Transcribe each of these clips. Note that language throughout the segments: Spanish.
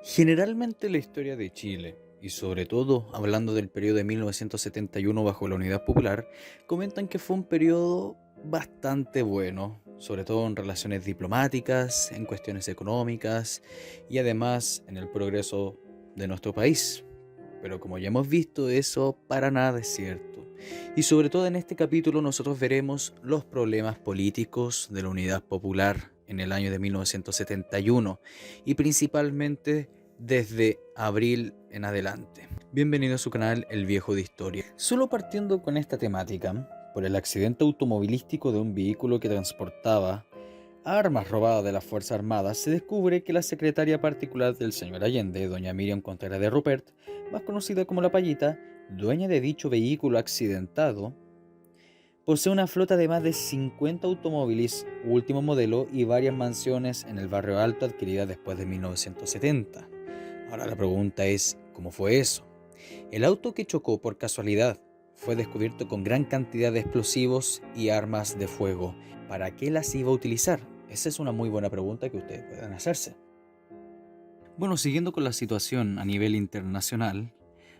Generalmente la historia de Chile, y sobre todo hablando del periodo de 1971 bajo la Unidad Popular, comentan que fue un periodo bastante bueno, sobre todo en relaciones diplomáticas, en cuestiones económicas y además en el progreso de nuestro país. Pero como ya hemos visto, eso para nada es cierto. Y sobre todo en este capítulo nosotros veremos los problemas políticos de la Unidad Popular en el año de 1971 y principalmente desde abril en adelante. Bienvenido a su canal El Viejo de Historia. Solo partiendo con esta temática, por el accidente automovilístico de un vehículo que transportaba armas robadas de las Fuerzas Armadas, se descubre que la secretaria particular del señor Allende, doña Miriam Contreras de Rupert, más conocida como La Payita, dueña de dicho vehículo accidentado, posee una flota de más de 50 automóviles último modelo y varias mansiones en el barrio Alto adquiridas después de 1970. Ahora la pregunta es, ¿cómo fue eso? El auto que chocó por casualidad fue descubierto con gran cantidad de explosivos y armas de fuego. ¿Para qué las iba a utilizar? Esa es una muy buena pregunta que ustedes pueden hacerse. Bueno, siguiendo con la situación a nivel internacional,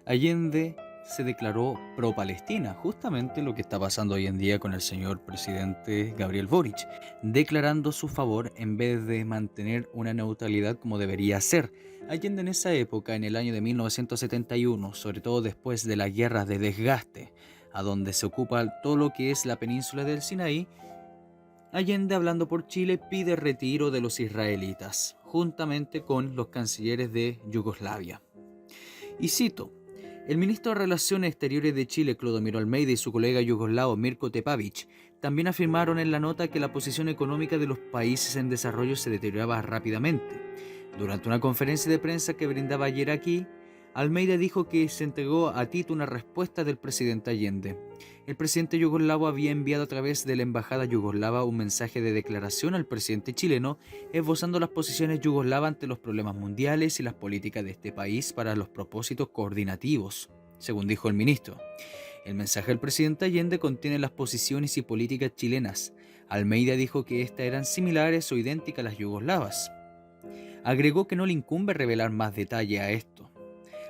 Allende se declaró pro-Palestina, justamente lo que está pasando hoy en día con el señor presidente Gabriel Boric, declarando su favor en vez de mantener una neutralidad como debería ser. Allende en esa época, en el año de 1971, sobre todo después de las guerras de desgaste, a donde se ocupa todo lo que es la península del Sinaí, Allende, hablando por Chile, pide retiro de los israelitas, juntamente con los cancilleres de Yugoslavia. Y cito, el ministro de Relaciones Exteriores de Chile, Clodomiro Almeida, y su colega yugoslavo Mirko Tepavic también afirmaron en la nota que la posición económica de los países en desarrollo se deterioraba rápidamente. Durante una conferencia de prensa que brindaba ayer aquí, Almeida dijo que se entregó a Tito una respuesta del presidente Allende. El presidente yugoslavo había enviado a través de la embajada yugoslava un mensaje de declaración al presidente chileno, esbozando las posiciones yugoslavas ante los problemas mundiales y las políticas de este país para los propósitos coordinativos, según dijo el ministro. El mensaje del presidente Allende contiene las posiciones y políticas chilenas. Almeida dijo que estas eran similares o idénticas a las yugoslavas. Agregó que no le incumbe revelar más detalle a esto.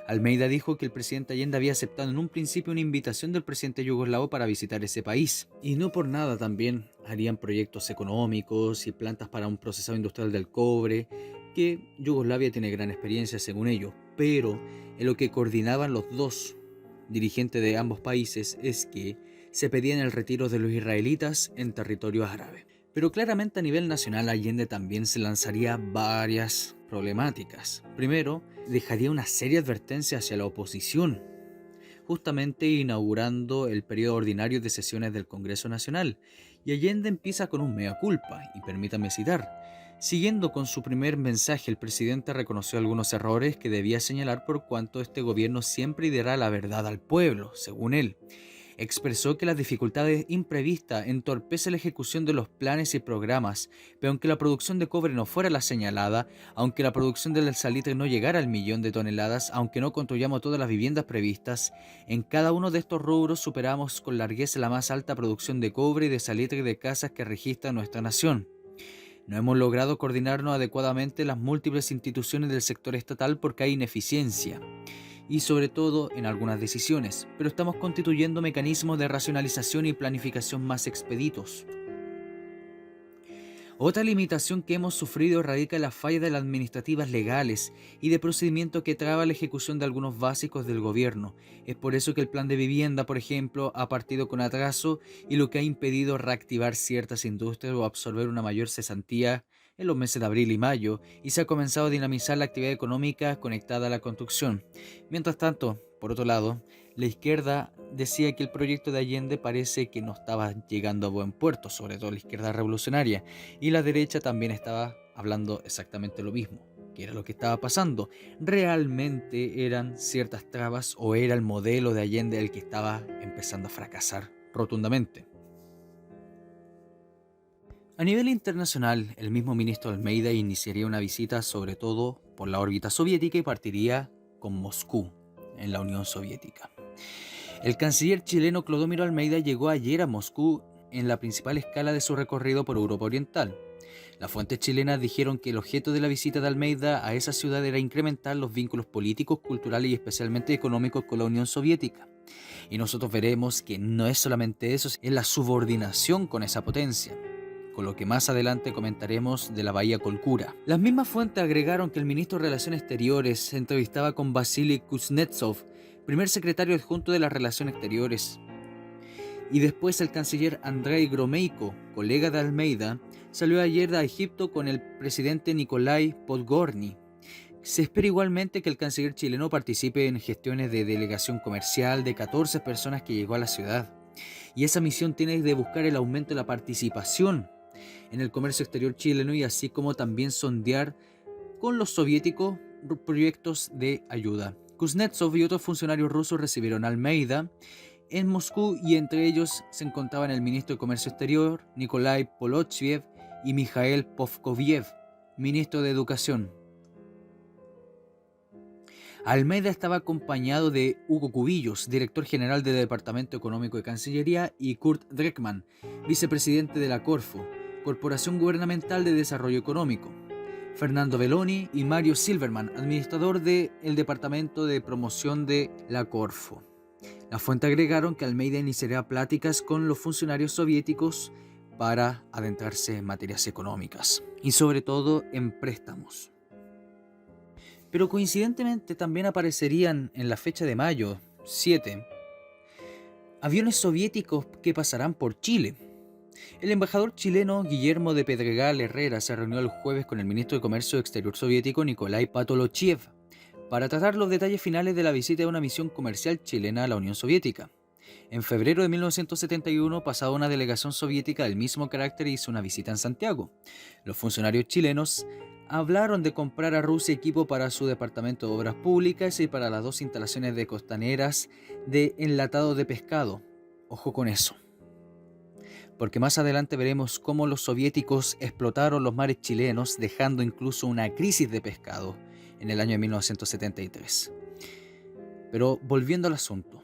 Almeida dijo que el presidente Allende había aceptado en un principio una invitación del presidente yugoslavo para visitar ese país. Y no por nada también harían proyectos económicos y plantas para un procesado industrial del cobre, que Yugoslavia tiene gran experiencia según ellos. Pero en lo que coordinaban los dos dirigentes de ambos países es que se pedían el retiro de los israelitas en territorio árabe. Pero claramente a nivel nacional Allende también se lanzaría varias problemáticas. Primero, dejaría una seria advertencia hacia la oposición, justamente inaugurando el periodo ordinario de sesiones del Congreso Nacional. Y Allende empieza con un mea culpa, y permítame citar. Siguiendo con su primer mensaje, el presidente reconoció algunos errores que debía señalar por cuanto este gobierno siempre dirá la verdad al pueblo, según él. Expresó que las dificultades imprevistas entorpecen la ejecución de los planes y programas, pero aunque la producción de cobre no fuera la señalada, aunque la producción del salitre no llegara al 1.000.000 de toneladas, aunque no construyamos todas las viviendas previstas, en cada uno de estos rubros superamos con largueza la más alta producción de cobre y de salitre de casas que registra nuestra nación. No hemos logrado coordinarnos adecuadamente las múltiples instituciones del sector estatal porque hay ineficiencia y sobre todo en algunas decisiones, pero estamos constituyendo mecanismos de racionalización y planificación más expeditos. Otra limitación que hemos sufrido radica en la falla de las administrativas legales y de procedimiento que traba la ejecución de algunos básicos del gobierno. Es por eso que el plan de vivienda, por ejemplo, ha partido con atraso y lo que ha impedido reactivar ciertas industrias o absorber una mayor cesantía en los meses de abril y mayo, y se ha comenzado a dinamizar la actividad económica conectada a la construcción. Mientras tanto, por otro lado, la izquierda decía que el proyecto de Allende parece que no estaba llegando a buen puerto, sobre todo la izquierda revolucionaria, y la derecha también estaba hablando exactamente lo mismo. ¿Qué era lo que estaba pasando? ¿Realmente eran ciertas trabas o era el modelo de Allende el que estaba empezando a fracasar rotundamente? A nivel internacional, el mismo ministro Almeida iniciaría una visita sobre todo por la órbita soviética y partiría con Moscú, en la Unión Soviética. El canciller chileno Clodomiro Almeida llegó ayer a Moscú en la principal escala de su recorrido por Europa Oriental. Las fuentes chilenas dijeron que el objeto de la visita de Almeida a esa ciudad era incrementar los vínculos políticos, culturales y especialmente económicos con la Unión Soviética. Y nosotros veremos que no es solamente eso, es la subordinación con esa potencia, con lo que más adelante comentaremos de la Bahía Colcura. Las mismas fuentes agregaron que el ministro de Relaciones Exteriores se entrevistaba con Vasily Kuznetsov, primer secretario adjunto de las Relaciones Exteriores, y después el canciller Andrei Gromyko, colega de Almeida, salió ayer a Egipto con el presidente Nikolai Podgorny. Se espera igualmente que el canciller chileno participe en gestiones de delegación comercial de 14 personas que llegó a la ciudad. Y esa misión tiene de buscar el aumento de la participación en el comercio exterior chileno y así como también sondear con los soviéticos proyectos de ayuda. Kuznetsov y otros funcionarios rusos recibieron a Almeida en Moscú y entre ellos se encontraban el ministro de Comercio Exterior, Nikolai Polochiev, y Mikhail Povkoviev, ministro de Educación. Almeida estaba acompañado de Hugo Cubillos, director general del Departamento Económico de Cancillería, y Kurt Dreckmann, vicepresidente de la Corfo, Corporación Gubernamental de Desarrollo Económico, Fernando Belloni y Mario Silverman, administrador del Departamento de Promoción de la Corfo. La fuente agregaron que Almeida iniciaría pláticas con los funcionarios soviéticos para adentrarse en materias económicas y sobre todo en préstamos. Pero coincidentemente también aparecerían en la fecha de mayo 7 aviones soviéticos que pasarán por Chile. El embajador chileno Guillermo de Pedregal Herrera se reunió el jueves con el ministro de Comercio Exterior soviético Nikolai Patolochiev para tratar los detalles finales de la visita de una misión comercial chilena a la Unión Soviética. En febrero de 1971, pasada una delegación soviética del mismo carácter hizo una visita en Santiago. Los funcionarios chilenos hablaron de comprar a Rusia equipo para su departamento de obras públicas y para las 2 instalaciones de costaneras de enlatado de pescado. Ojo con eso, porque más adelante veremos cómo los soviéticos explotaron los mares chilenos, dejando incluso una crisis de pescado en el año de 1973. Pero volviendo al asunto,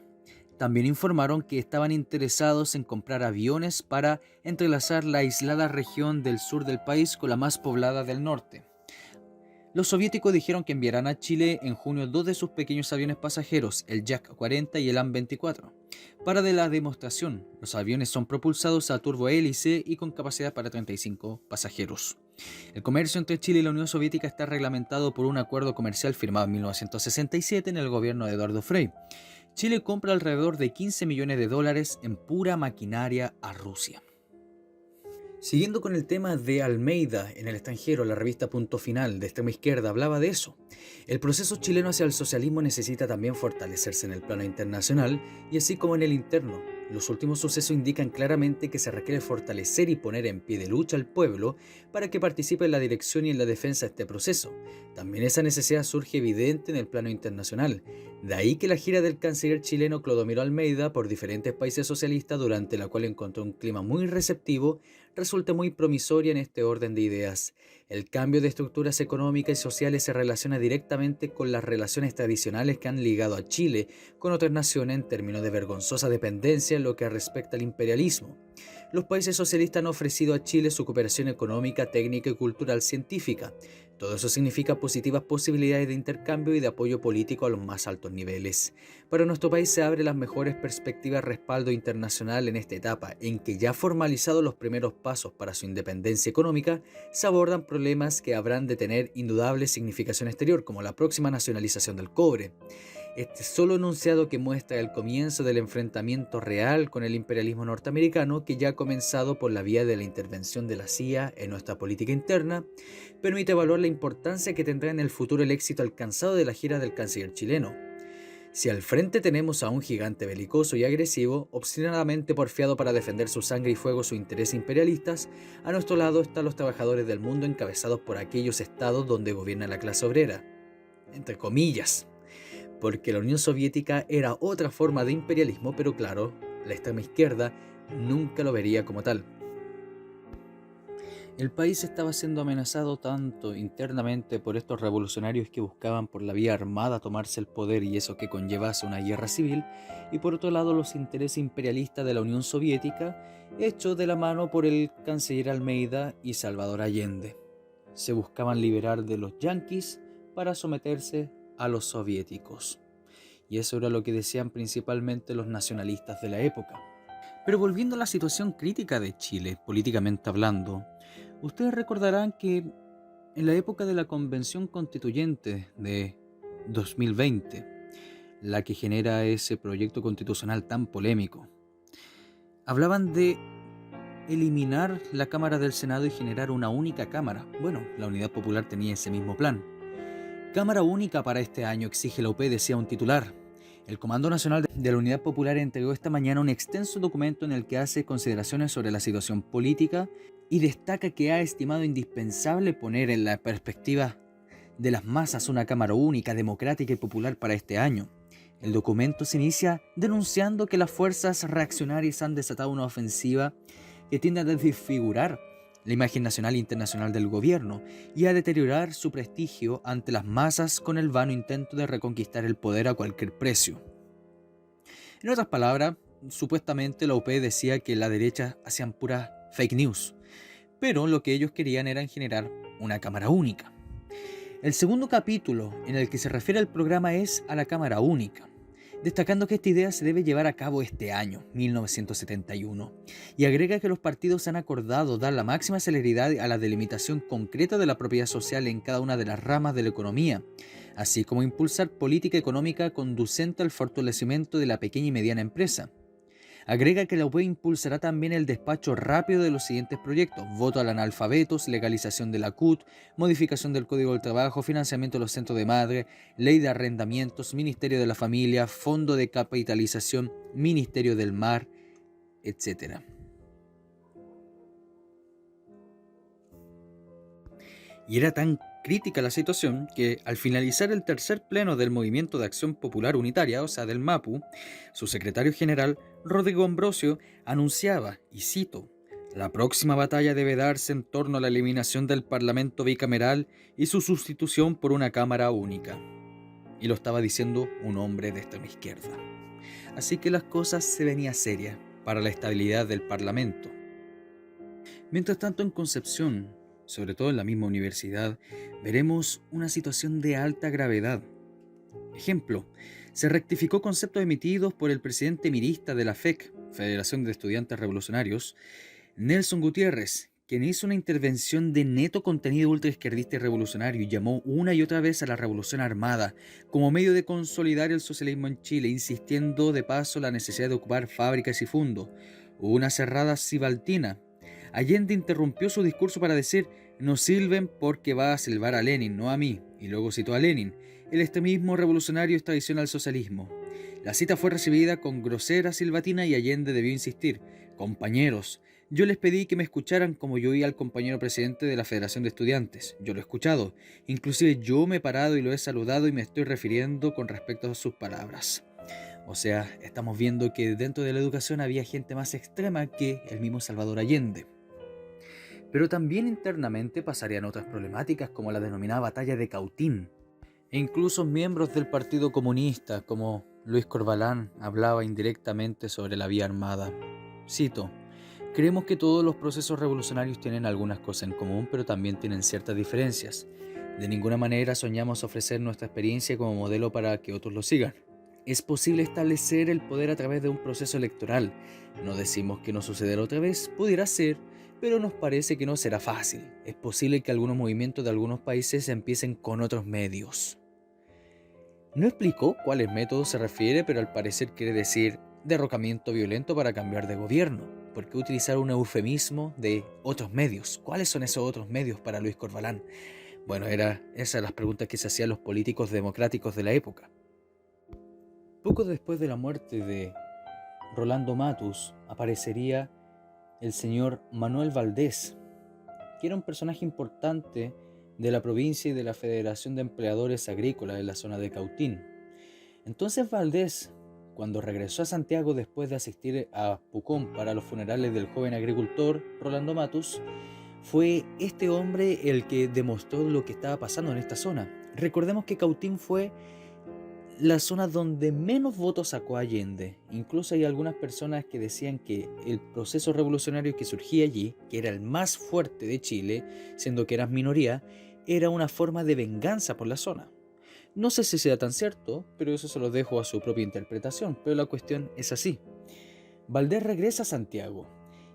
también informaron que estaban interesados en comprar aviones para entrelazar la aislada región del sur del país con la más poblada del norte. Los soviéticos dijeron que enviarán a Chile en junio 2 de sus pequeños aviones pasajeros, el Yak-40 y el An-24. Para de la demostración, los aviones son propulsados a turbohélice y con capacidad para 35 pasajeros. El comercio entre Chile y la Unión Soviética está reglamentado por un acuerdo comercial firmado en 1967 en el gobierno de Eduardo Frei. Chile compra alrededor de $15 millones en pura maquinaria a Rusia. Siguiendo con el tema de Almeida en el extranjero, la revista Punto Final de extrema izquierda hablaba de eso. El proceso chileno hacia el socialismo necesita también fortalecerse en el plano internacional y así como en el interno. Los últimos sucesos indican claramente que se requiere fortalecer y poner en pie de lucha al pueblo para que participe en la dirección y en la defensa de este proceso. También esa necesidad surge evidente en el plano internacional. De ahí que la gira del canciller chileno Clodomiro Almeida por diferentes países socialistas, durante la cual encontró un clima muy receptivo, resulta muy promisoria en este orden de ideas. El cambio de estructuras económicas y sociales se relaciona directamente con las relaciones tradicionales que han ligado a Chile con otras naciones en términos de vergonzosa dependencia en lo que respecta al imperialismo. Los países socialistas han ofrecido a Chile su cooperación económica, técnica y cultural científica. Todo eso significa positivas posibilidades de intercambio y de apoyo político a los más altos niveles. Para nuestro país se abren las mejores perspectivas de respaldo internacional en esta etapa, en que ya formalizados los primeros pasos para su independencia económica, se abordan problemas que habrán de tener indudable significación exterior, como la próxima nacionalización del cobre. Este solo enunciado que muestra el comienzo del enfrentamiento real con el imperialismo norteamericano, que ya ha comenzado por la vía de la intervención de la CIA en nuestra política interna, permite evaluar la importancia que tendrá en el futuro el éxito alcanzado de la gira del canciller chileno. Si al frente tenemos a un gigante belicoso y agresivo, obstinadamente porfiado para defender su sangre y fuego sus intereses imperialistas, a nuestro lado están los trabajadores del mundo encabezados por aquellos estados donde gobierna la clase obrera, entre comillas, porque la Unión Soviética era otra forma de imperialismo, pero claro, la extrema izquierda nunca lo vería como tal. El país estaba siendo amenazado tanto internamente por estos revolucionarios que buscaban por la vía armada tomarse el poder y eso que conllevase una guerra civil, y por otro lado los intereses imperialistas de la Unión Soviética, hechos de la mano por el canciller Almeida y Salvador Allende. Se buscaban liberar de los yanquis para someterse a los soviéticos. Y eso era lo que decían principalmente los nacionalistas de la época. Pero volviendo a la situación crítica de Chile, políticamente hablando, ustedes recordarán que en la época de la Convención Constituyente de 2020, la que genera ese proyecto constitucional tan polémico, hablaban de eliminar la Cámara del Senado y generar una única Cámara. Bueno, la Unidad Popular tenía ese mismo plan. Cámara única para este año, exige la UP, decía un titular. El Comando Nacional de la Unidad Popular entregó esta mañana un extenso documento en el que hace consideraciones sobre la situación política y destaca que ha estimado indispensable poner en la perspectiva de las masas una Cámara única, democrática y popular para este año. El documento se inicia denunciando que las fuerzas reaccionarias han desatado una ofensiva que tiende a desfigurar la imagen nacional e internacional del gobierno y a deteriorar su prestigio ante las masas con el vano intento de reconquistar el poder a cualquier precio. En otras palabras, supuestamente la UP decía que la derecha hacían puras fake news, pero lo que ellos querían era generar una cámara única. El segundo capítulo en el que se refiere al programa es a la cámara única, destacando que esta idea se debe llevar a cabo este año, 1971, y agrega que los partidos han acordado dar la máxima celeridad a la delimitación concreta de la propiedad social en cada una de las ramas de la economía, así como impulsar política económica conducente al fortalecimiento de la pequeña y mediana empresa. Agrega que la UP impulsará también el despacho rápido de los siguientes proyectos: voto al analfabetos, legalización de la CUT, modificación del Código del Trabajo, financiamiento de los centros de madre, ley de arrendamientos, Ministerio de la Familia, Fondo de Capitalización, Ministerio del Mar, etc. Y era tan crítica la situación que al finalizar el tercer pleno del Movimiento de Acción Popular Unitaria, o sea del MAPU, su secretario general, Rodrigo Ambrosio, anunciaba, y cito: "La próxima batalla debe darse en torno a la eliminación del Parlamento bicameral y su sustitución por una Cámara única". Y lo estaba diciendo un hombre de extrema izquierda. Así que las cosas se venían serias para la estabilidad del Parlamento. Mientras tanto, en Concepción, sobre todo en la misma universidad, veremos una situación de alta gravedad. Ejemplo, se rectificó conceptos emitidos por el presidente mirista de la FEC, Federación de Estudiantes Revolucionarios, Nelson Gutiérrez, quien hizo una intervención de neto contenido ultraizquierdista y revolucionario y llamó una y otra vez a la revolución armada como medio de consolidar el socialismo en Chile, insistiendo de paso la necesidad de ocupar fábricas y fundos. Hubo una cerrada cibaltina. Allende interrumpió su discurso para decir: "No sirven porque va a salvar a Lenin, no a mí", y luego citó a Lenin: "El extremismo revolucionario es traición al socialismo". La cita fue recibida con grosera silbatina y Allende debió insistir: "Compañeros, yo les pedí que me escucharan como yo oí al compañero presidente de la Federación de Estudiantes. Yo lo he escuchado. Inclusive yo me he parado y lo he saludado y me estoy refiriendo con respecto a sus palabras". O sea, estamos viendo que dentro de la educación había gente más extrema que el mismo Salvador Allende. Pero también internamente pasarían otras problemáticas como la denominada Batalla de Cautín. E incluso miembros del Partido Comunista, como Luis Corvalán, hablaba indirectamente sobre la vía armada. Cito: "Creemos que todos los procesos revolucionarios tienen algunas cosas en común, pero también tienen ciertas diferencias. De ninguna manera soñamos ofrecer nuestra experiencia como modelo para que otros lo sigan. Es posible establecer el poder a través de un proceso electoral. No decimos que no sucederá otra vez, pudiera ser, pero nos parece que no será fácil. Es posible que algunos movimientos de algunos países empiecen con otros medios". No explicó cuáles métodos se refiere, pero al parecer quiere decir derrocamiento violento para cambiar de gobierno. ¿Por qué utilizar un eufemismo de otros medios? ¿Cuáles son esos otros medios para Luis Corvalán? Bueno, esas eran las preguntas que se hacían los políticos democráticos de la época. Poco después de la muerte de Rolando Matus, aparecería el señor Manuel Valdés, que era un personaje importante de la provincia y de la Federación de Empleadores Agrícolas en la zona de Cautín. Entonces Valdés, cuando regresó a Santiago después de asistir a Pucón para los funerales del joven agricultor Rolando Matus, Fue este hombre el que demostró lo que estaba pasando en esta zona. Recordemos que Cautín fue la zona donde menos votos sacó Allende. Incluso hay algunas personas que decían que el proceso revolucionario que surgía allí, que era el más fuerte de Chile, siendo que eran minoría, era una forma de venganza por la zona. No sé si sea tan cierto, pero eso se lo dejo a su propia interpretación, pero la cuestión es así. Valdés regresa a Santiago,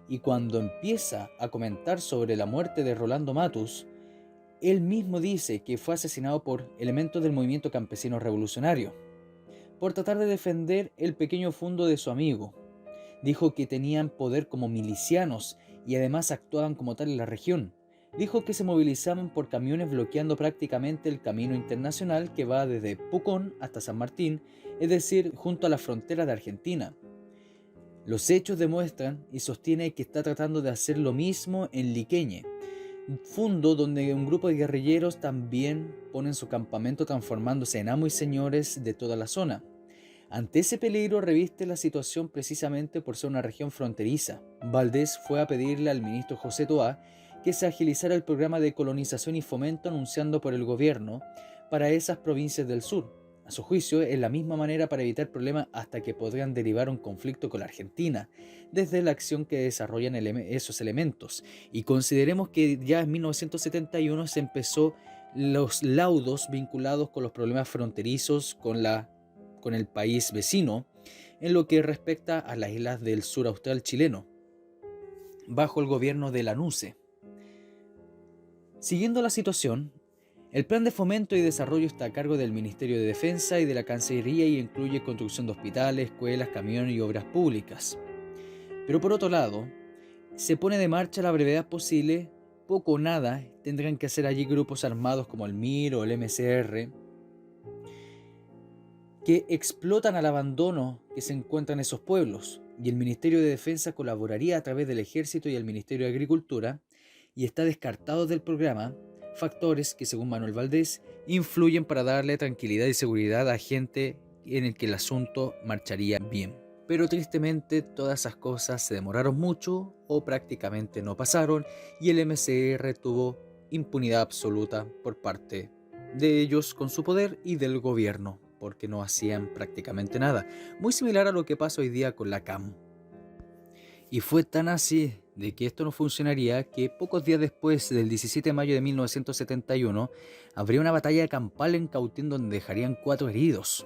y cuando empieza a comentar sobre la muerte de Rolando Matus, él mismo dice que fue asesinado por elementos del movimiento campesino revolucionario, por tratar de defender el pequeño fundo de su amigo. Dijo que tenían poder como milicianos y además actuaban como tal en la región. Dijo que se movilizaban por camiones bloqueando prácticamente el camino internacional que va desde Pucón hasta San Martín, es decir, junto a la frontera de Argentina. Los hechos demuestran y sostiene que está tratando de hacer lo mismo en Liqueñe, fundo donde un grupo de guerrilleros también ponen su campamento transformándose en amos y señores de toda la zona. Ante ese peligro reviste la situación precisamente por ser una región fronteriza. Valdés fue a pedirle al ministro José Toá que se agilizara el programa de colonización y fomento anunciando por el gobierno para esas provincias del sur. A su juicio, es la misma manera para evitar problemas hasta que podrían derivar un conflicto con la Argentina, desde la acción que desarrollan esos elementos. Y consideremos que ya en 1971 se empezó los laudos vinculados con los problemas fronterizos con el país vecino, en lo que respecta a las islas del sur austral chileno, bajo el gobierno de Lanusse. Siguiendo la situación, el plan de fomento y desarrollo está a cargo del Ministerio de Defensa y de la Cancillería y incluye construcción de hospitales, escuelas, camiones y obras públicas. Pero por otro lado, se pone de marcha a la brevedad posible, poco o nada tendrán que hacer allí grupos armados como el MIR o el MCR, que explotan al abandono que se encuentran esos pueblos, y el Ministerio de Defensa colaboraría a través del Ejército y el Ministerio de Agricultura, y está descartado del programa factores que, según Manuel Valdés, influyen para darle tranquilidad y seguridad a gente en el que el asunto marcharía bien. Pero tristemente todas esas cosas se demoraron mucho o prácticamente no pasaron, y el MCR tuvo impunidad absoluta por parte de ellos con su poder y del gobierno, porque no hacían prácticamente nada. Muy similar a lo que pasa hoy día con la CAM. Y fue tan así de que esto no funcionaría que pocos días después del 17 de mayo de 1971 habría una batalla campal en Cautín donde dejarían 4 heridos.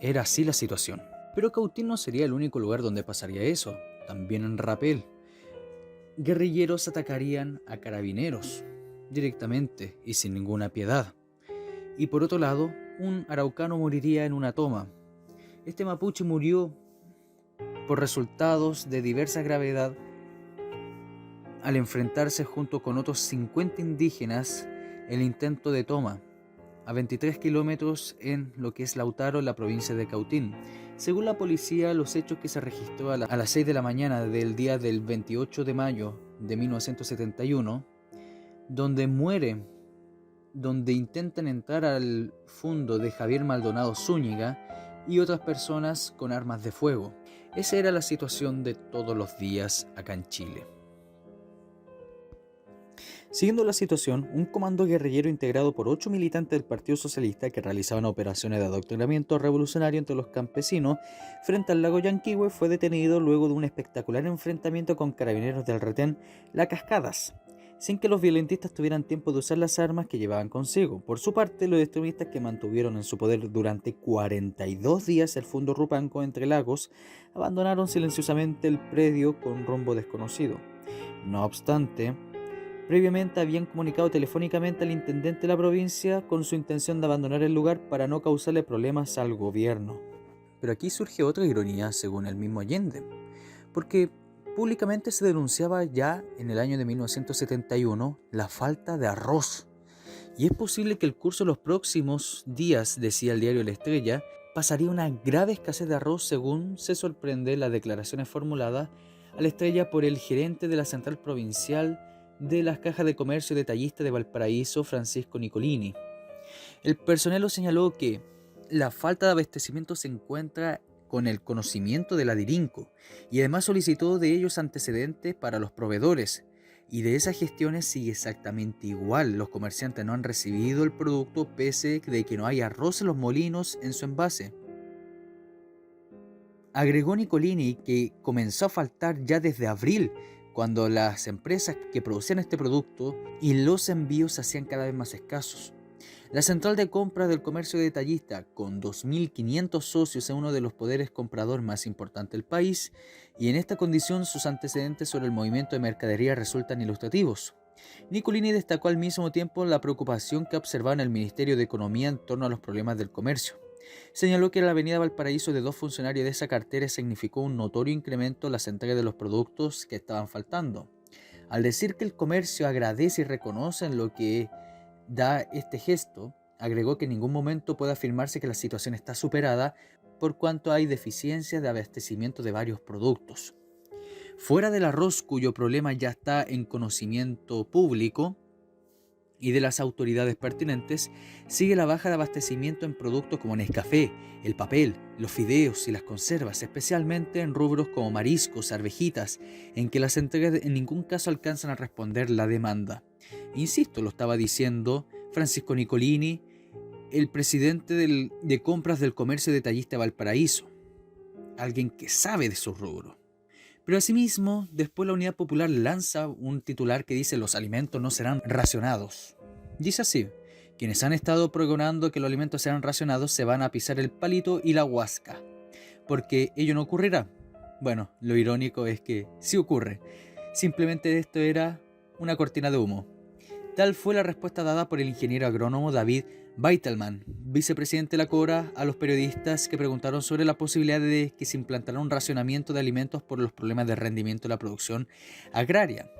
Era así la situación. Pero Cautín no sería el único lugar donde pasaría eso. También en Rapel, guerrilleros atacarían a carabineros directamente y sin ninguna piedad. Y por otro lado, un araucano moriría en una toma. Este mapuche murió por resultados de diversa gravedad al enfrentarse junto con otros 50 indígenas el intento de toma a 23 kilómetros en lo que es Lautaro, en la provincia de Cautín. Según la policía, los hechos que se registró a las 6 de la mañana del día del 28 de mayo de 1971, donde intentan entrar al fundo de Javier Maldonado Zúñiga y otras personas con armas de fuego. Esa era la situación de todos los días acá en Chile. Siguiendo la situación, un comando guerrillero integrado por 8 militantes del Partido Socialista que realizaban operaciones de adoctrinamiento revolucionario entre los campesinos frente al lago Yanquihue fue detenido luego de un espectacular enfrentamiento con carabineros del retén Las Cascadas, sin que los violentistas tuvieran tiempo de usar las armas que llevaban consigo. Por su parte, los extremistas que mantuvieron en su poder durante 42 días el fundo Rupanco entre lagos abandonaron silenciosamente el predio con rumbo desconocido. No obstante, previamente habían comunicado telefónicamente al intendente de la provincia con su intención de abandonar el lugar para no causarle problemas al gobierno. Pero aquí surge otra ironía según el mismo Allende, porque públicamente se denunciaba ya en el año de 1971 la falta de arroz. Y es posible que el curso de los próximos días, decía el diario La Estrella, pasaría una grave escasez de arroz según se sorprende las declaraciones formuladas a La Estrella por el gerente de la Central Provincial de las Cajas de Comercio Detallista de Valparaíso, Francisco Nicolini. El personal lo señaló que la falta de abastecimiento se encuentra con el conocimiento de la Dirinco y además solicitó de ellos antecedentes para los proveedores, Y de esas gestiones sigue exactamente igual. Los comerciantes no han recibido el producto pese de que no hay arroz en los molinos en su envase. Agregó Nicolini que comenzó a faltar ya desde abril, cuando las empresas que producían este producto y los envíos se hacían cada vez más escasos. La central de compras del comercio detallista, con 2.500 socios, es uno de los poderes comprador más importantes del país, y en esta condición sus antecedentes sobre el movimiento de mercadería resultan ilustrativos. Nicolini destacó al mismo tiempo la preocupación que observaba en el Ministerio de Economía en torno a los problemas del comercio. Señaló que la avenida Valparaíso de 2 funcionarios de esa cartera significó un notorio incremento en las entregas de los productos que estaban faltando. Al decir que el comercio agradece y reconoce lo que da este gesto, agregó que en ningún momento puede afirmarse que la situación está superada por cuanto hay deficiencias de abastecimiento de varios productos. Fuera del arroz, cuyo problema ya está en conocimiento público y de las autoridades pertinentes, sigue la baja de abastecimiento en productos como Nescafé, el papel, los fideos y las conservas, especialmente en rubros como mariscos, arvejitas, en que las entregas en ningún caso alcanzan a responder la demanda. Insisto, lo estaba diciendo Francisco Nicolini, el presidente de compras del comercio detallista de Valparaíso, alguien que sabe de su rubro. Pero asimismo, después la Unidad Popular lanza un titular que dice: los alimentos no serán racionados. Dice así: quienes han estado pregonando que los alimentos serán racionados se van a pisar el palito y la huasca, porque ello no ocurrirá. Bueno, lo irónico es que sí ocurre. Simplemente esto era una cortina de humo. Tal fue la respuesta dada por el ingeniero agrónomo David Beitelman, vicepresidente de la CORA, a los periodistas que preguntaron sobre la posibilidad de que se implantara un racionamiento de alimentos por los problemas de rendimiento de la producción agraria.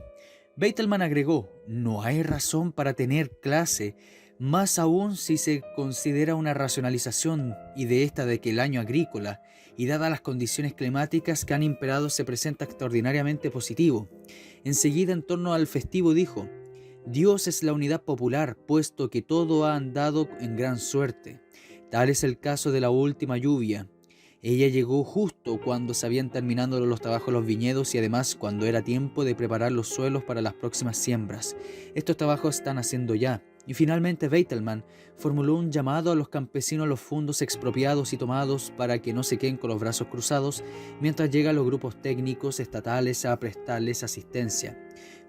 Beitelman agregó: no hay razón para tener clase, más aún si se considera una racionalización y de esta de que el año agrícola, y dadas las condiciones climáticas que han imperado, se presenta extraordinariamente positivo. Enseguida, en torno al festivo, dijo: Dios es la unidad popular, puesto que todo ha andado en gran suerte. Tal es el caso de la última lluvia. Ella llegó justo cuando se habían terminado los trabajos en los viñedos y además cuando era tiempo de preparar los suelos para las próximas siembras. Estos trabajos están haciendo ya. Y finalmente Beitelman formuló un llamado a los campesinos a los fondos expropiados y tomados para que no se queden con los brazos cruzados mientras llegan los grupos técnicos estatales a prestarles asistencia.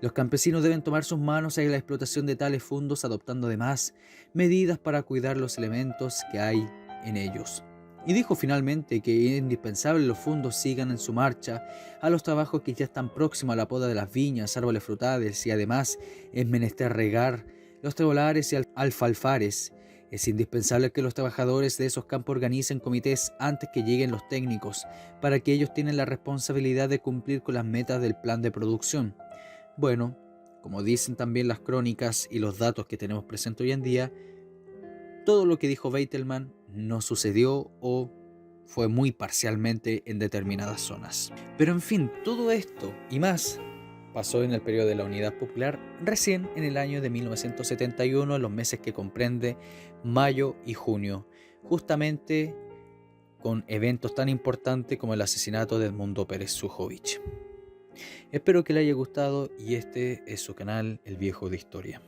Los campesinos deben tomar sus manos en la explotación de tales fondos, adoptando además medidas para cuidar los elementos que hay en ellos. Y dijo finalmente que es indispensable que los fondos sigan en su marcha a los trabajos que ya están próximos a la poda de las viñas, árboles frutales, y además es menester regar los trebolares y alfalfares. Es indispensable que los trabajadores de esos campos organicen comités antes que lleguen los técnicos, para que ellos tienen la responsabilidad de cumplir con las metas del plan de producción. Bueno, como dicen también las crónicas y los datos que tenemos presentes hoy en día, todo lo que dijo Beitelman no sucedió o fue muy parcialmente en determinadas zonas. Pero en fin, todo esto y más pasó en el periodo de la Unidad Popular, recién en el año de 1971, en los meses que comprende mayo y junio, justamente con eventos tan importantes como el asesinato de Edmundo Pérez Sujovic. Espero que le haya gustado y este es su canal El Viejo de Historia.